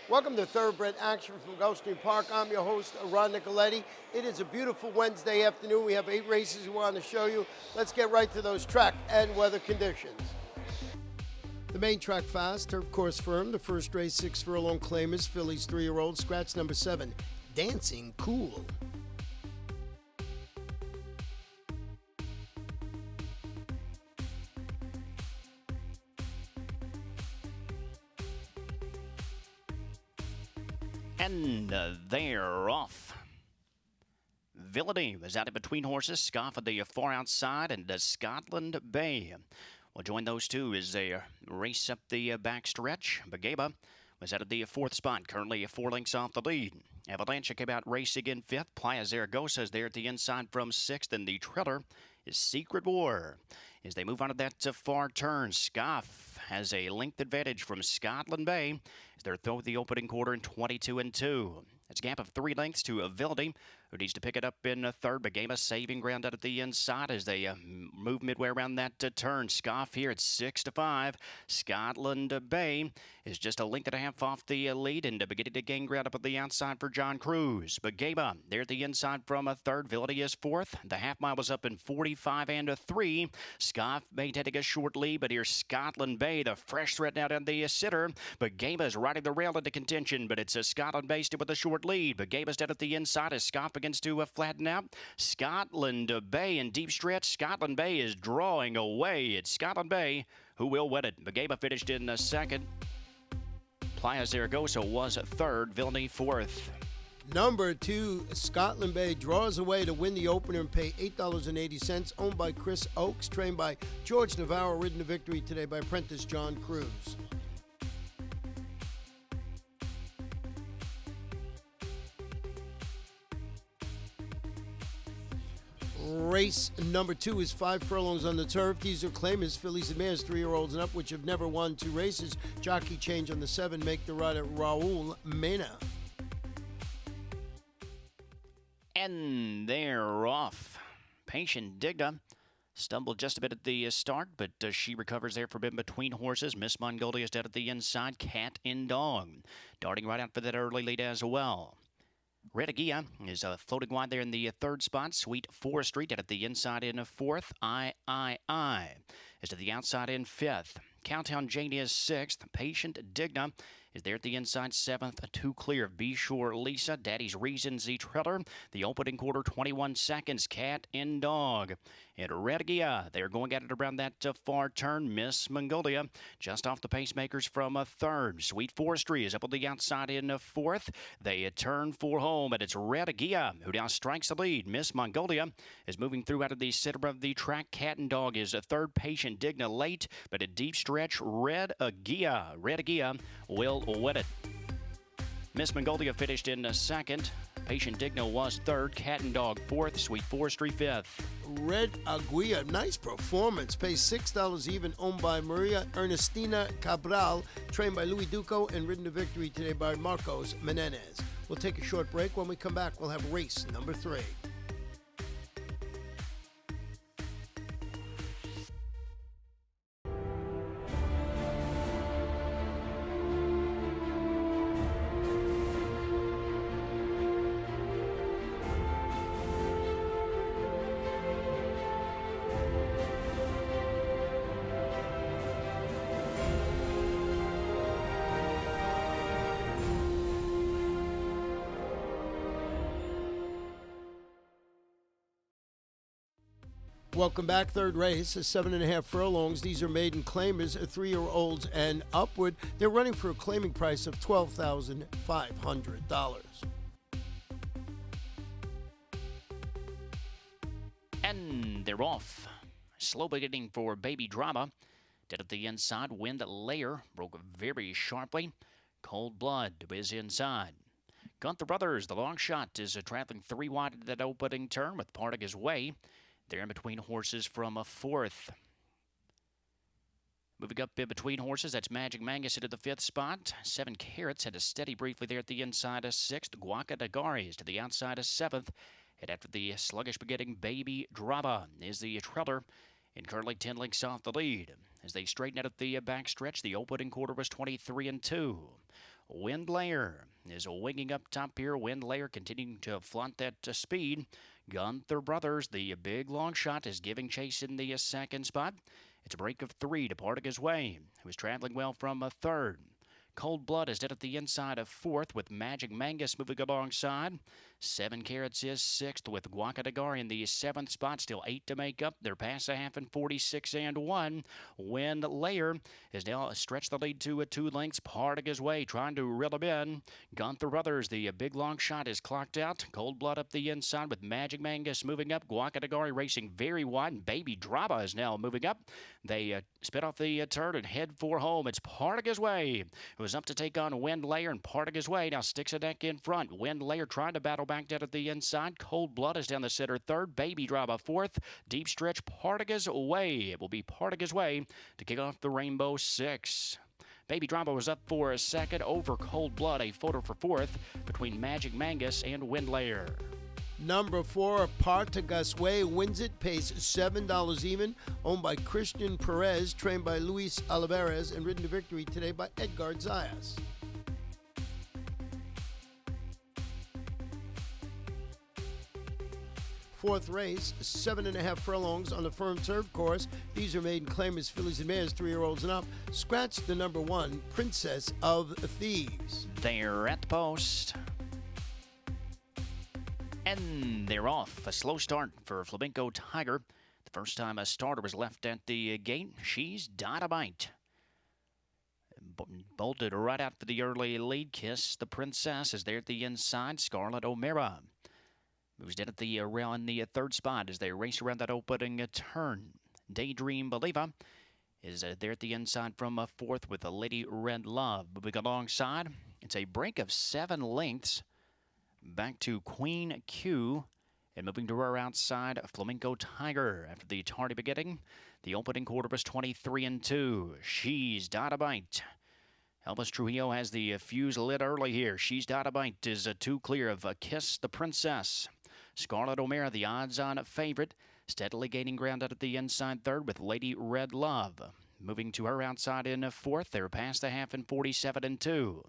Welcome to Thoroughbred Action from Gulfstream Park. I'm your host, Ron Nicoletti. It is a beautiful Wednesday afternoon. We have 8 races we want to show you. Let's get right to those track and weather conditions. The main track fast, turf course firm. The first race, 6 furlong claimers, Phillies 3-year-old, scratch number 7, Dancing Cool. And they're off. Villainy was out in between horses. Scoff at the far outside, and Scotland Bay will join those two as they race up the backstretch. Bagaba was out of the 4th spot, currently 4 lengths off the lead. Avalanche came out racing in 5th. Playa Zaragoza is there at the inside from 6th, and the trailer is Secret War. As they move on to that far turn, Scoff has a length advantage from Scotland Bay as they're through the opening quarter in 22-2. It's a gap of 3 lengths to Vildy, who needs to pick it up in 3rd. Bagama saving ground out at the inside as they move midway around that turn. Scoff here at 6-5. Scotland Bay is just a length and a half off the lead and beginning to gain ground up at the outside for John Cruz. Bagama there at the inside from 3rd. Vildy is 4th. The half mile was up in 45-3. Scoff maintaining a short lead, but here's Scotland Bay, the fresh threat now down the sitter. Bagama is riding the rail into contention, but it's a Scotland Bay still with a short lead. Bagama's down at the inside as Scoff begins to flatten out. Scotland Bay in deep stretch. Scotland Bay is drawing away. It's Scotland Bay who will win it. Bagama finished in 2nd. Playa Zaragoza was 3rd. Vilny 4th. Number 2, Scotland Bay draws away to win the opener and pay $8.80. Owned by Chris Oakes, trained by George Navarro, ridden to victory today by apprentice John Cruz. Race number 2 is 5 furlongs on the turf. These are claimers, fillies and mares, 3-year-olds and up, which have never won 2 races. Jockey change on the 7, make the rider Raul Mena. And they're off. Patient Digna stumbled just a bit at the start, but she recovers there from in between horses. Miss Mongolia is down at the inside. Cat and Dog darting right out for that early lead as well. Redigia is floating wide there in the 3rd spot. Sweet Forestry down at the inside in 4th. I is to the outside in 5th. Cowtown Janie is 6th. Patient Digna is there at the inside 7th. 2 clear. Be Sure Lisa. Daddy's Reasons the trailer. The opening quarter 21 seconds. Cat and Dog. And Redigia, they're going at it around that far turn. Miss Mongolia just off the pacemakers from 3rd. Sweet Forestry is up on the outside in 4th. They turn for home, and it's Redigia who now strikes the lead. Miss Mongolia is moving through out of the center of the track. Cat and Dog is 3rd. Patient Digna late, but a deep stretch. Redigia will win it. Miss Mongolia finished in 2nd. Patient Digna was 3rd. Cat and Dog 4th. Sweet Forestry 5th. Red Aguilla, nice performance. Pays $6 even, owned by Maria Ernestina Cabral, trained by Louis Duco and ridden to victory today by Marcos Menendez. We'll take a short break. When we come back, we'll have race number 3. Welcome back. 3rd race is 7.5 furlongs. These are maiden claimers, 3-year-olds and upward. They're running for a claiming price of $12,500. And they're off. Slow beginning for Baby Drama. Dead at the inside. Wind layer broke very sharply. Cold Blood is inside. Gunther Brothers, the long shot, is traveling 3 wide at that opening turn with parting his way. They're in between horses from 4th. Moving up in between horses, that's Magic Mangus into the 5th spot. 7 Carrots had a steady briefly there at the inside of 6th. Guaca Nagaris to the outside of 7th. And after the sluggish beginning, Baby Drama is the trailer and currently 10 lengths off the lead. As they straighten out at the backstretch, the opening quarter was 23-2. Windlayer is winging up top here. Windlayer continuing to flaunt that speed. Gunther Brothers, the big long shot, is giving chase in the second spot. It's a break of 3 to Partagas Way, who is traveling well from a third. Cold Blood is dead at the inside of fourth with Magic Mangus moving alongside. 7 Carats is sixth with Guacadagar in the seventh spot. Still 8 to make up. They're past a half and 46 and 1. Windlayer is now stretched the lead to 2 lengths. Partagas Way trying to reel him in. Gunther Brothers, the big long shot, is clocked out. Cold Blood up the inside with Magic Mangus moving up. Guacadagar racing very wide. And Baby Draba is now moving up. They spit off the turn and head for home. It's Partagas Way, who is up to take on Windlayer, and Partagas Way now sticks a neck in front. Windlayer trying to battle back down at the inside. Cold Blood is down the center third. Baby Draba fourth. Deep stretch Partagas Way. It will be Partagas Way to kick off the Rainbow Six. Baby Drama was up for a second over Cold Blood, a photo for fourth between Magic Mangus and Windlayer. Number 4, Partagas Way wins it, pays $7 even, owned by Christian Perez, trained by Luis Olivares, and ridden to victory today by Edgar Zayas. Fourth race, 7.5 furlongs on the firm turf course. These are maiden claimers, fillies and mares, 3-year-olds and up. Scratch the number 1, Princess of Thieves. They're at the post. And they're off. A slow start for Flamenco Tiger. The first time a starter was left at the gate, she's Dynamite. Bolted right out for the early lead. Kiss the Princess is there at the inside. Scarlet O'Mara moves down at the rail in the third spot as they race around that opening turn. Daydream Believer is there at the inside from fourth with a Lady Red Love. Moving alongside, it's a break of 7 lengths. Back to Queen Q, and moving to her outside, Flamenco Tiger. After the tardy beginning, the opening quarter was 23 and 2. She's Dynamite. Elvis Trujillo has the fuse lit early here. She's Dynamite is 2 clear of Kiss the Princess. Scarlet O'Mara, the odds-on favorite, steadily gaining ground out at the inside third with Lady Red Love. Moving to her outside in fourth, they're past the half and 47 and 2.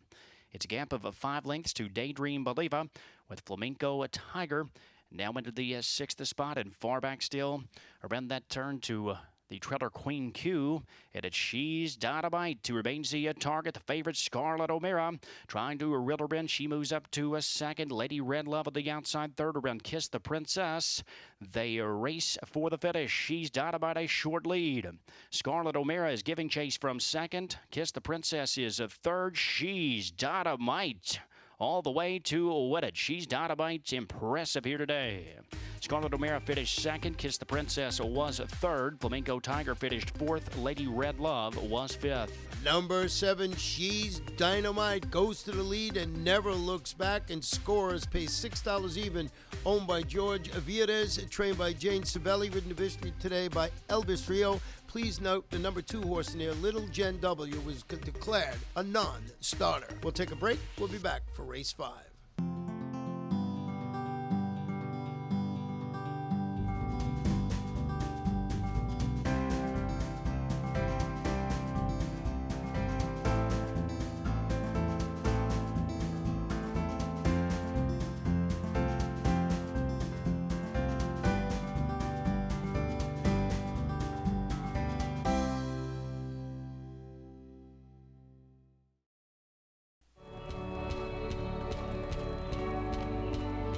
It's a gap of 5 lengths to Daydream Believer with Flamenco Tiger now into the 6th spot and far back still around that turn to the treader Queen Q. And it's She's Dynamite who remains the target. The favorite Scarlet O'Mara trying to reel her in. She moves up to a second. Lady Red Love on the outside third around Kiss the Princess. They race for the finish. She's Dynamite a short lead. Scarlet O'Mara is giving chase from second. Kiss the Princess is a third. She's Dynamite all the way to win it. She's Dynamite impressive here today. Scarlet O'Mara finished second. Kiss the Princess was third. Flamenco Tiger finished fourth. Lady Red Love was fifth. Number 7, She's Dynamite, goes to the lead and never looks back and scores, pays $6 even, owned by George Vieres, trained by Jane Sabelli, ridden to victory today by Elvis Rio. Please note the number 2 horse in there, Little Jen W, was declared a non-starter. We'll take a break. We'll be back for race 5.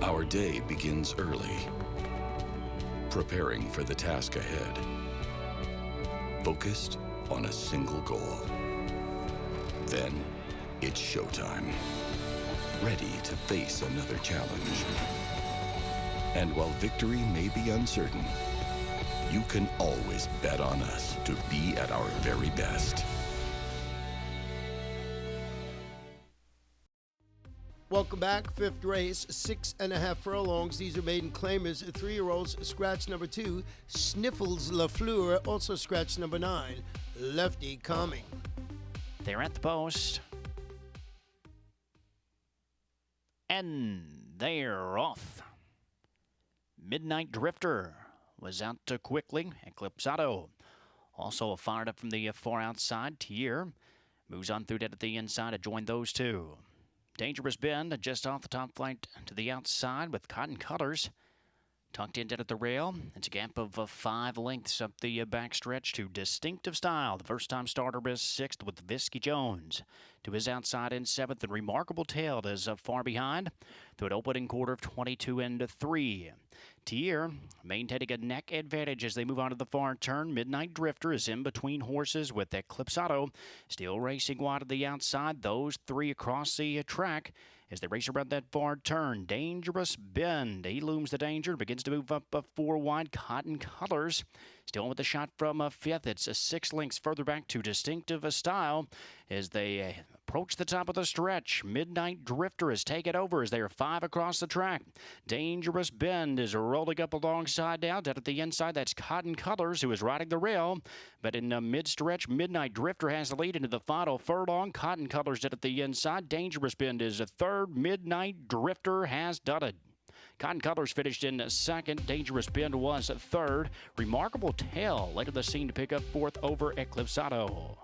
Our day begins early, preparing for the task ahead, focused on a single goal. Then it's showtime, ready to face another challenge. And while victory may be uncertain, you can always bet on us to be at our very best. Welcome back. 5th race, 6.5 furlongs. These are maiden claimers. 3-year-olds, scratch number 2. Sniffles Lafleur, also scratch number 9. Lefty Calming. They're at the post. And they're off. Midnight Drifter was out quickly. Eclipsado also fired up from the far outside. Tier Moves on through that at the inside to join those two. Dangerous Bend just off the top flight to the outside with Cotton Colors tucked in dead at the rail. It's a gap of 5 lengths up the backstretch to Distinctive Style. The first-time starter is 6th with Visky Jones. To his outside in 7th, and Remarkable Tale is far behind through an opening quarter of 22 and 3. Tier maintaining a neck advantage as they move on to the far turn. Midnight Drifter is in between horses with Eclipsado still racing wide at the outside. Those 3 across the track as they race around that far turn. Dangerous Bend, he looms the danger, begins to move up 4 wide. Cotton Colors still with a shot from 5th. It's 6 lengths further back to Distinctive Style as they approach the top of the stretch. Midnight Drifter has taken over as they are 5 across the track. Dangerous Bend is rolling up alongside now. Down at the inside, that's Cotton Colors who is riding the rail. But in mid-stretch, Midnight Drifter has the lead into the final furlong. Cotton Colors dead at the inside. Dangerous Bend is 3rd. Midnight Drifter has done it. Cotton Colors finished in 2nd. Dangerous Bend was 3rd. Remarkable Tale led to the scene to pick up 4th over Eclipsado.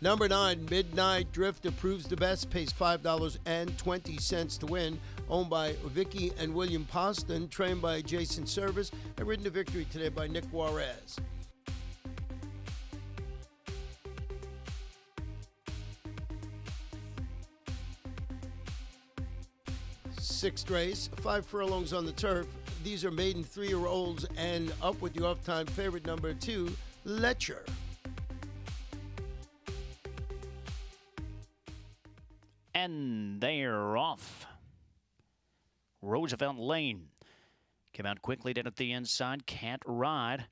Number 9, Midnight Drifter proves the best, pays $5.20 to win. Owned by Vicky and William Poston, trained by Jason Service, and ridden to victory today by Nick Juarez. Sixth race, 5 furlongs on the turf. These are maiden 3-year-olds and up with the off-time favorite number 2, Letcher. And they're off. Roosevelt Lane came out quickly down at the inside. Can't Ride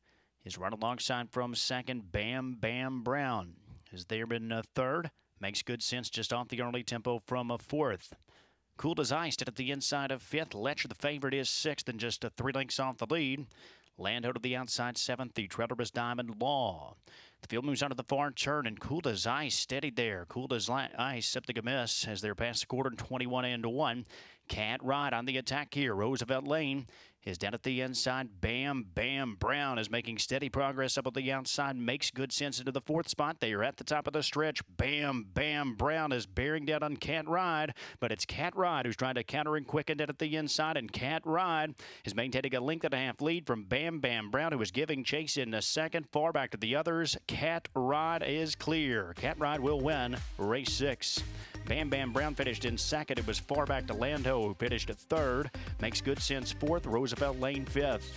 is right alongside from 2nd. Bam Bam Brown has there been 3rd. Makes good sense just off the early tempo from 4th. Cool as Ice at the inside of 5th. Letcher, the favorite, is 6th and just 3 lengths off the lead. Lando to the outside 7th. The Treacherous Diamond Law. The field moves on to the far turn, and Cool as Ice steadied there. Cool as Ice septic a miss as they're past the quarter and 21 and 1. Can't Ride on the attack here. Roosevelt Lane is down at the inside. Bam Bam Brown is making steady progress up at the outside. Makes good sense into the 4th spot. They are at the top of the stretch. Bam Bam Brown is bearing down on Can't Ride, but it's Can't Ride who's trying to counter and quicken down at the inside, and Can't Ride is maintaining a 1.5 length lead from Bam Bam Brown, who is giving chase in the 2nd. Far back to the others. Can't Ride is clear. Can't Ride will win race 6. Bam Bam Brown finished in 2nd. It was far back to Lando, who finished 3rd. Makes good sense 4th. Roosevelt Lane 5th.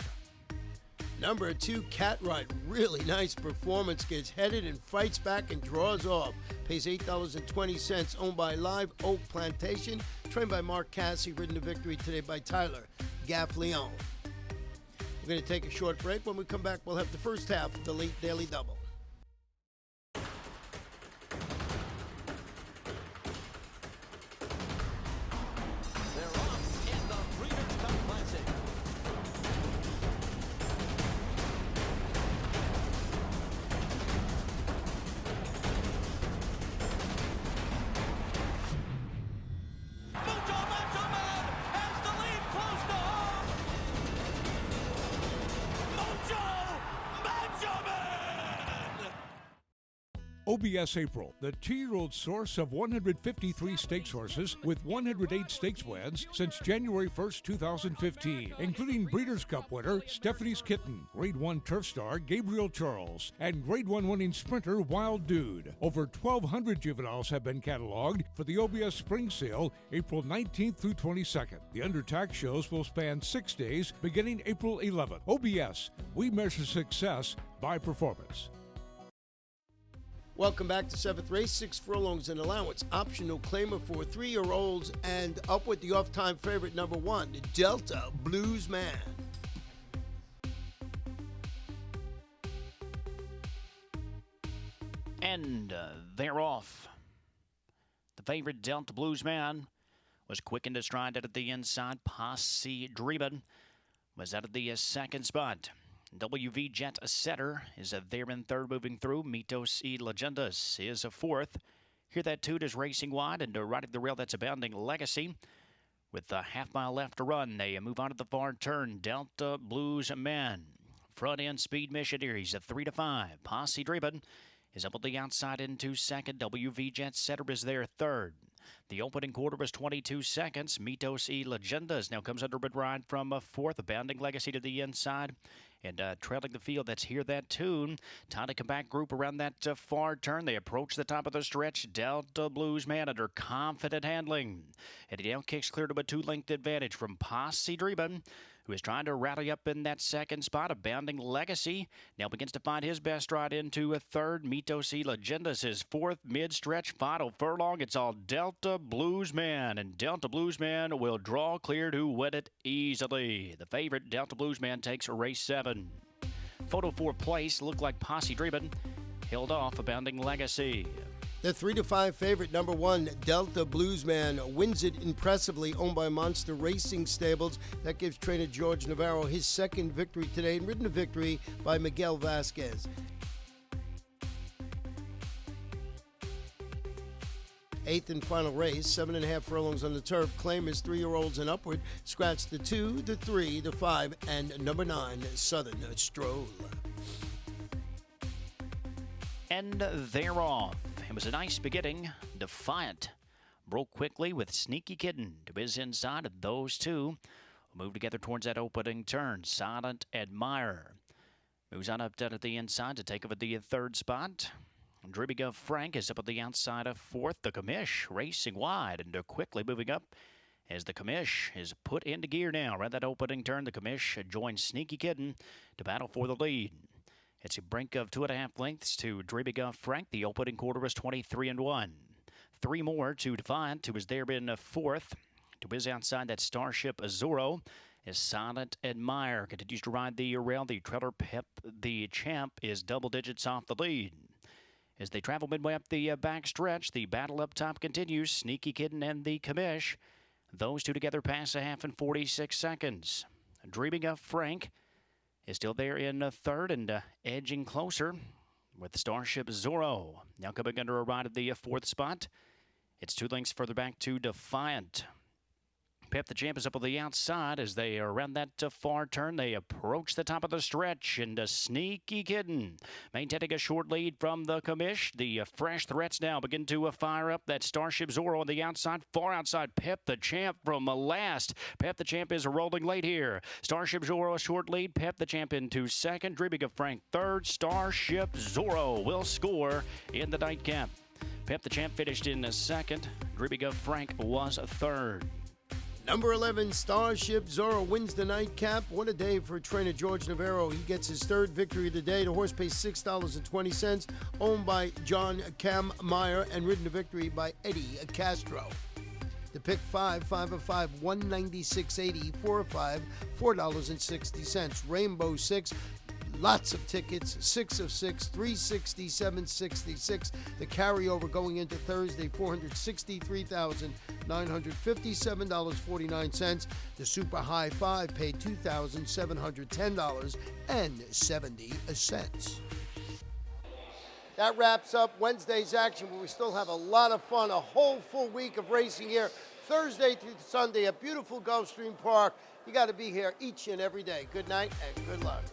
Number 2, Cat Ride. Really nice performance. Gets headed and fights back and draws off. Pays $8.20. Owned by Live Oak Plantation. Trained by Mark Cassie. Ridden to victory today by Tyler Gaffleon. We're going to take a short break. When we come back, we'll have the first half of the Late Daily Double. OBS April, the 2-year-old source of 153 stakes horses with 108 stakes wins since January 1st, 2015, including Breeders' Cup winner Stephanie's Kitten, Grade 1 turf star Gabriel Charles, and Grade 1 winning sprinter Wild Dude. Over 1,200 juveniles have been cataloged for the OBS Spring Sale, April 19th through 22nd. The undertax shows will span 6 days, beginning April 11th. OBS, we measure success by performance. Welcome back to 7th race, 6 furlongs and allowance. Optional claimer for 3-year-olds and up with the off-time favorite number 1, Delta Blues Man. And they're off. The favorite Delta Blues Man was quickened to stride out at the inside. Posse Dreamin' was out of the 2nd spot. WV Jet Setter is there in 3rd moving through. Mitos y Legendas is 4th. Hear That Toot is racing wide and riding the rail. That's Abounding Legacy. With a half-mile left to run, they move on to the far turn. Delta Blues Man. Front end Speed Missionaries at 3 to 5. Posse Dreamin' is up on the outside into second. WV Jet Setter is there third. The opening quarter was 22 seconds. Mitos y Leyendas now comes under mid-ride from fourth. A Bounding Legacy to the inside. And trailing the field, that's Hear That Tune. Time to come back group around that far turn. They approach the top of the stretch. Delta Bluesman under confident handling. And he now kicks clear to a 2-length advantage from Posse Dreeben, who is trying to rally up in that second spot. A Bounding Legacy now begins to find his best ride into a third. Mitos y Leyendas is fourth. Mid-stretch, final furlong. It's all Delta Bluesman, and Delta Bluesman will draw clear to win it easily. The favorite, Delta Bluesman, takes race 7. Photo 4 place looked like Posse Dreeben held off a Bounding Legacy. The 3-5 favorite, number 1, Delta Bluesman, wins it impressively, owned by Monster Racing Stables. That gives trainer George Navarro his second victory today, and ridden a victory by Miguel Vasquez. 8th and final race, 7.5 furlongs on the turf. Claimers 3-year-olds and upward. Scratch the 2, the 3, the 5, and number 9, Southern Stroll. And they're off. It was a nice beginning. Defiant broke quickly with Sneaky Kitten to his inside, and those two move together towards that opening turn. Silent Admire moves on up down at the inside to take over the third spot. Dribiga Frank is up at the outside of fourth. The Commish racing wide and quickly moving up as the Commish is put into gear now. Around that opening turn, the Commish joins Sneaky Kitten to battle for the lead. It's a brink of 2.5 lengths to Dribiga Frank. The opening quarter was 23-1. 3 more to Defiant, who was there in fourth. To his outside, that Starship Azuro is Silent Admire. Continues to ride the rail. The trailer Pep, the champ, is double digits off the lead. As they travel midway up the back stretch, the battle up top continues. Sneaky Kitten and the Commish. Those two together pass a half in 46 seconds. Dreaming of Frank is still there in third and edging closer with Starship Zorro. Now coming under a ride at the fourth spot. It's 2 lengths further back to Defiant. Pep the Champ is up on the outside as they are around that far turn. They approach the top of the stretch, and a Sneaky Kitten maintaining a short lead from the Commish. The fresh threats now begin to fire up. That Starship Zorro on the outside, far outside. Pep the Champ from last. Pep the Champ is rolling late here. Starship Zorro a short lead. Pep the Champ into second. Dribbing of Frank third. Starship Zorro will score in the nightcap. Pep the Champ finished in second. Dribbing of Frank was third. Number 11, Starship Zorro wins the nightcap. What a day for trainer George Navarro. He gets his third victory of the day. The horse pays $6.20, owned by John Cam Meyer, and ridden to victory by Eddie Castro. The pick 5, 5 of 5, $196.80, 4 of 5, $4.60. Rainbow 6, lots of tickets, 6 of 6, $367.66. The carryover going into Thursday, $463,957.49. The super high 5 paid $2,710.70. That wraps up Wednesday's action, but we still have a lot of fun, a whole full week of racing here, Thursday through Sunday at beautiful Gulfstream Park. You got to be here each and every day. Good night and good luck.